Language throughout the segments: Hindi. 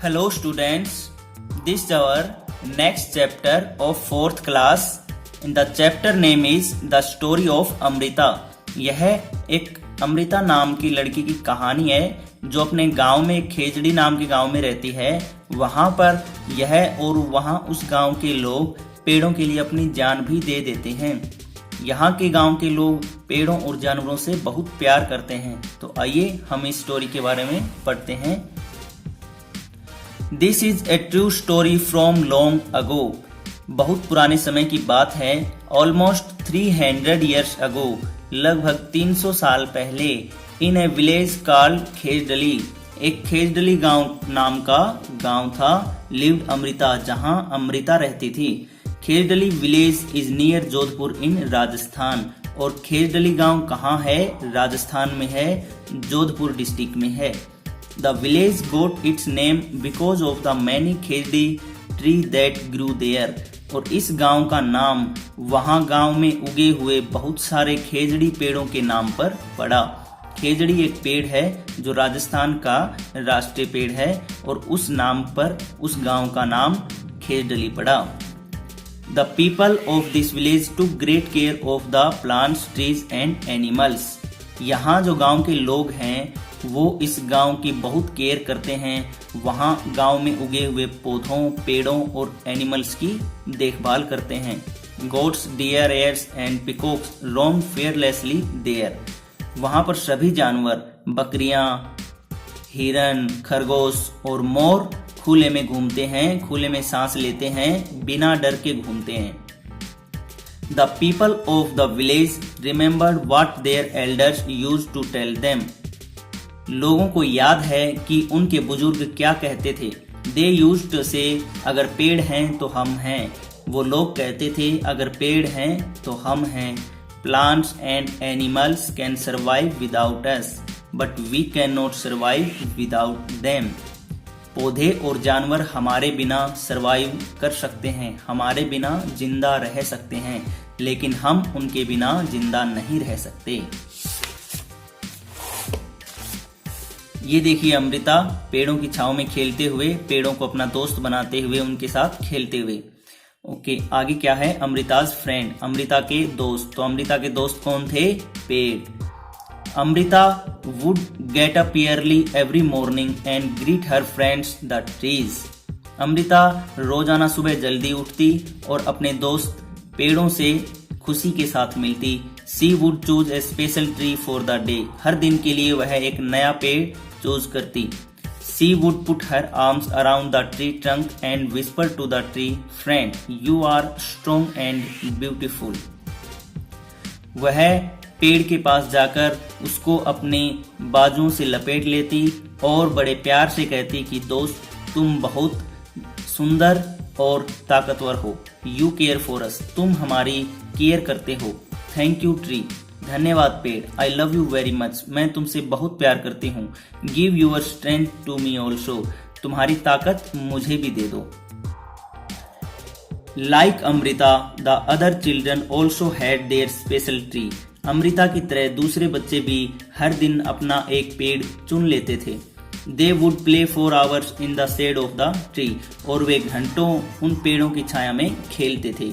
Hello students, this is our next chapter of 4th class. In the chapter name is The Story of Amrita. यह एक अमृता नाम की लड़की की कहानी है जो अपने गांव में खेजड़ी नाम के गांव में रहती है। वहां पर यह और वहां उस गांव के लोग पेड़ों के लिए अपनी जान भी दे देते हैं। यहाँ के गांव के लोग पेड़ों और जानवरों से बहुत प्यार करते हैं। तो आइए हम इस स्टोरी के बारे में पढ़ते हैं। This is a true story from long ago. बहुत पुराने समय की बात है। ऑलमोस्ट 300 ईयर्स अगो, लगभग 300 साल पहले, इन ए विलेज कॉल्ड खेजडली, एक खेजडली गांव नाम का गांव था, लिव्ड अमृता, जहां अमृता रहती थी। खेजडली विलेज इज नियर जोधपुर इन राजस्थान। और खेजडली गांव कहाँ है? राजस्थान में है, जोधपुर डिस्ट्रिक्ट में है। The village got its name because of the many khejri tree that grew there. और इस गांव का नाम वहां गांव में उगे हुए बहुत सारे खेजड़ी पेड़ों के नाम पर पड़ा। खेजड़ी एक पेड़ है जो राजस्थान का राष्ट्रीय पेड़ है और उस नाम पर उस गांव का नाम खेजडली पड़ा। The people of this village took great care of the plants, trees and animals. यहाँ जो गांव के लोग हैं वो इस गांव की बहुत केयर करते हैं। वहाँ गांव में उगे हुए पौधों, पेड़ों और एनिमल्स की देखभाल करते हैं। Goats, deer, hares and peacocks roam fearlessly there. वहाँ पर सभी जानवर, बकरियां, हिरन, खरगोश और मोर खुले में घूमते हैं, खुले में सांस लेते हैं, बिना डर के घूमते हैं। The people of the village remembered what their elders used to tell them. लोगों को याद है कि उनके बुजुर्ग क्या कहते थे। दे यूज्ड टू से, अगर पेड़ हैं तो हम हैं। वो लोग कहते थे अगर पेड़ हैं तो हम हैं। Plants and animals can survive without us but we can not survive without them. पौधे और जानवर हमारे बिना सरवाइव कर सकते हैं, हमारे बिना जिंदा रह सकते हैं, लेकिन हम उनके बिना जिंदा नहीं रह सकते। ये देखिए अमृता पेड़ों की छांव में खेलते हुए, पेड़ों को अपना दोस्त बनाते हुए, उनके साथ खेलते हुए। ओके, आगे क्या है? अमृताज फ्रेंड, अमृता के दोस्त। तो अमृता के दोस्त कौन थे? पेड़। Amrita would get up early every morning and greet her friends the trees. Amrita रोजाना सुबह जल्दी उठती और अपने दोस्त पेड़ों से खुशी के साथ मिलती। She would choose a special tree for the day. हर दिन के लिए वह एक नया पेड़ चूज करती। She would put her arms around the tree trunk and whisper to the tree, "Friend, you are strong and beautiful." वह पेड़ के पास जाकर उसको अपने बाजुओं से लपेट लेती और बड़े प्यार से कहती कि दोस्त तुम बहुत सुंदर और ताकतवर हो। यू केयर फॉर अस, तुम हमारी केयर करते हो। थैंक यू ट्री, धन्यवाद पेड़। I love you very much, मैं तुमसे बहुत प्यार करती हूँ। Give your strength to me also, तुम्हारी ताकत मुझे भी दे दो। Like Amrita the other children also had their special tree. Amrita की तरह दूसरे बच्चे भी हर दिन अपना एक पेड़ चुन लेते थे। They would play for hours in the shade of the tree. और वे घंटों उन पेड़ों की छाया में खेलते थे।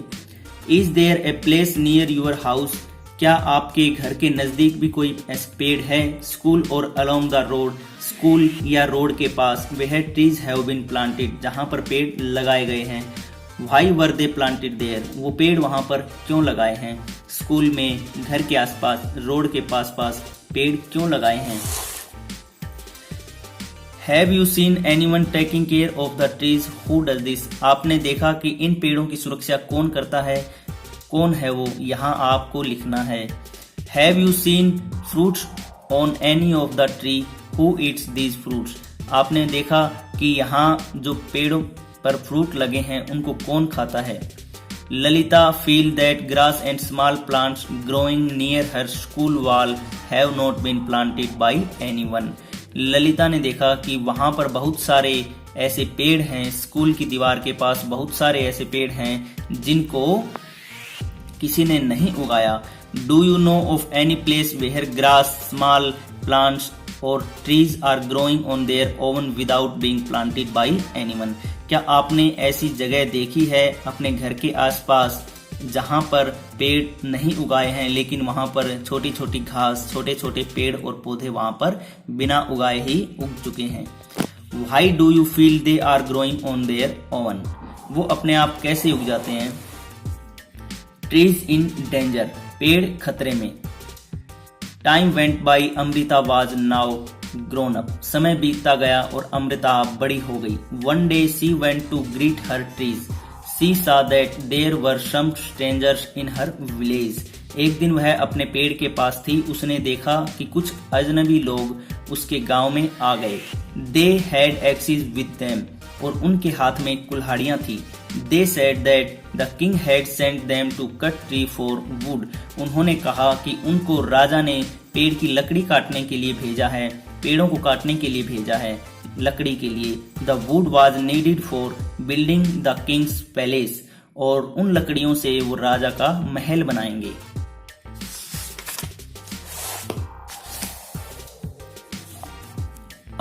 Is there a place near your house? क्या आपके घर के नजदीक भी कोई ऐसा पेड़ है? स्कूल और अलोंग द रोड, स्कूल या रोड के पास where trees have been planted, जहाँ पर पेड़ लगाए गए हैं। Why were they planted there? वो पेड़ वहां पर क्यों लगाए हैं? स्कूल में, घर के आसपास, रोड के पास पेड़ क्यों लगाए हैं? Have you seen anyone taking care of the trees? Who does this? आपने देखा कि इन पेड़ों की सुरक्षा कौन करता है? कौन है वो? यहाँ आपको लिखना है। Have you seen fruits on any of the tree? Who eats these fruits? आपने देखा कि यहाँ जो पेड़ों पर फ्रूट लगे हैं उनको कौन खाता है? Lalita feel that grass and small plants growing near her school wall have not been planted by anyone. Lalita ने देखा कि वहां पर बहुत सारे ऐसे पेड़ हैं, स्कूल की दीवार के पास बहुत सारे ऐसे पेड़ हैं जिनको किसी ने नहीं उगाया। Do you know of any place where grass, small plants और trees are growing on their own without being planted by anyone? क्या आपने ऐसी जगह देखी है अपने घर के आसपास जहां पर पेड़ नहीं उगाए हैं, लेकिन वहां पर छोटी छोटी घास, छोटे छोटे पेड़ और पौधे वहां पर बिना उगाए ही उग चुके हैं? Why do you feel they are growing on their own? वो अपने आप कैसे उग जाते हैं? Trees in danger, पेड़ खतरे में। Time went by, Amrita was now grown up. समय बीतता गया और अमृता बड़ी हो गई। One day she went to greet her trees. She saw that there were some strangers in her village. एक दिन वह अपने पेड़ के पास थी, उसने देखा कि कुछ अजनबी लोग उसके गांव में आ गए। They had axes with them, और उनके हाथ में कुल्हाड़ियां थी। They said that the king had sent them to cut tree for wood. उन्होंने कहा कि उनको राजा ने पेड़ की लकड़ी काटने के लिए भेजा है, पेड़ों को काटने के लिए भेजा है, लकड़ी के लिए। The wood was needed for building the king's palace, और उन लकड़ियों से वो राजा का महल बनाएंगे।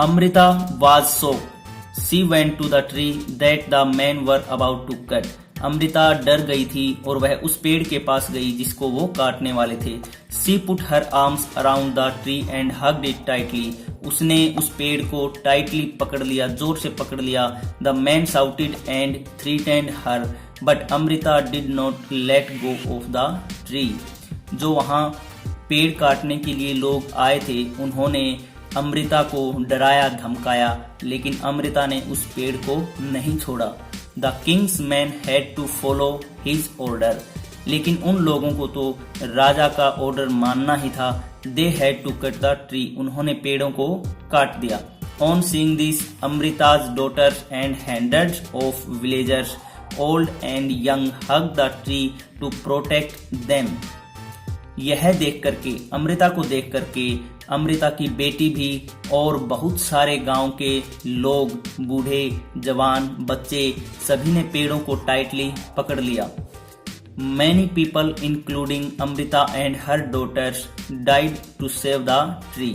Amrita was shocked. She went to the tree that the men were about to cut. Amrita डर गई थी और वह उस पेड़ के पास गई जिसको वो काटने वाले थे। She put her arms around the tree and hugged it tightly. उसने उस पेड़ को टाइटली पकड़ लिया, जोर से पकड़ लिया। The man shouted and threatened her, but Amrita did not let go of the tree. जो वहाँ पेड़ काटने के लिए लोग आए थे, उन्होंने अमृता को डराया धमकाया, लेकिन अमृता ने उस पेड़ को नहीं छोड़ा। The king's men had to follow his order. लेकिन उन लोगों को तो राजा का ऑर्डर मानना ही था। They had to cut the tree. उन्होंने पेड़ों को काट दिया। On seeing this, Amrita's daughters and hundreds of villagers, old and young, hugged the tree to protect them. यह देख करके, अमृता को देख करके, अमृता की बेटी भी और बहुत सारे गांव के लोग, बूढ़े, जवान, बच्चे, सभी ने पेड़ों को टाइटली पकड़ लिया। Many people, including Amrita and her daughters, died to save the tree.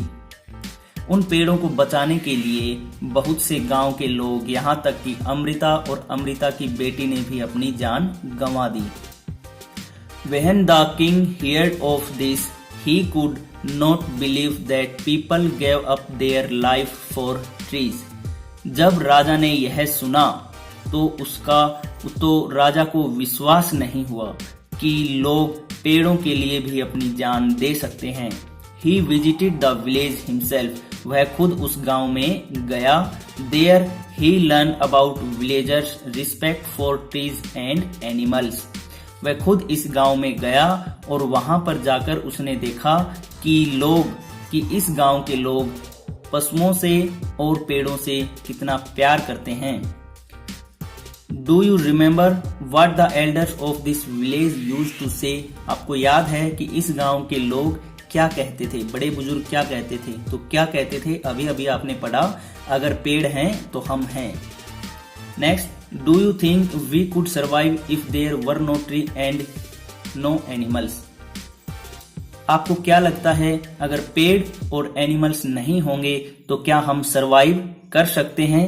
उन पेड़ों को बचाने के लिए बहुत से गांव के लोग, यहाँ तक कि अमृता और अमृता की बेटी ने भी अपनी जान गंवा दी। When the king heard of this, he could not believe that people gave up their life for trees. जब राजा ने यह सुना तो राजा को विश्वास नहीं हुआ कि लोग पेड़ों के लिए भी अपनी जान दे सकते हैं। He visited the village himself. वह खुद उस गांव में गया। There he learned about villagers' respect for trees and animals. वह खुद इस गांव में गया और वहां पर जाकर उसने देखा कि इस गांव के लोग पशुओं से और पेड़ों से कितना प्यार करते हैं। Do you remember what the elders of this village used to say? आपको याद है कि इस गांव के लोग क्या कहते थे, बड़े बुजुर्ग क्या कहते थे? तो क्या कहते थे अभी अभी आपने पढ़ा, अगर पेड़ हैं तो हम हैं। Next, do you think we could survive if there were no tree and no animals? आपको क्या लगता है अगर पेड़ और एनिमल्स नहीं होंगे तो क्या हम सरवाइव कर सकते हैं?